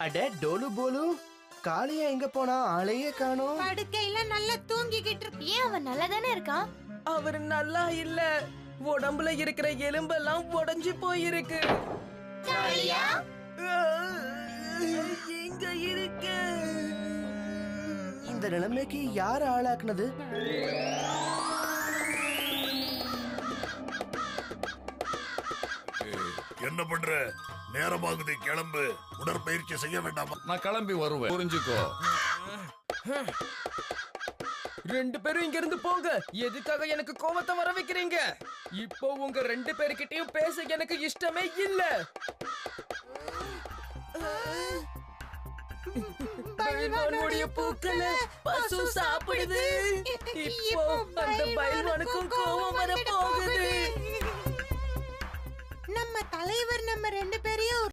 அட டோலு போலு, காளியா எங்க போனா? ஆளையே காணோம். படுக்கையில நல்லா தூங்கிக்கிட்டு இருக்கு. ஏன் அவன் நல்லா தானே இருக்கான்? அவர் நல்லா இல்ல, உடம்புல இருக்கிற எலும்பெல்லாம் உடைஞ்சு போயிருக்கு. காளியா, எங்க இருக்க? இந்த நிலைமைக்கு யார் ஆளாக்குனது? என்ன பண்ற? நேரமாகுது, கிளம்பு. உடற்பயிற்சி செய்ய வேண்டாமா? நான் கிளம்பி வருவேன், புரிஞ்சுக்கோ. ரெண்டு பேரும் இங்க இருந்து போங்க. எதுக்காக எனக்கு கோவத்தை வர வைக்கிறீங்க? இப்போ உங்க ரெண்டு பேருக்கிட்டையும் பேச எனக்கு இஷ்டமே இல்ல. பைல்வானுடைய பூக்களை பசு சாப்பிடுது. இப்போ அந்த பைல்வானுக்கும் கோவம் வர போகுது. நம்ம தலைவர் நம்ம ரெண்டு பேரையும்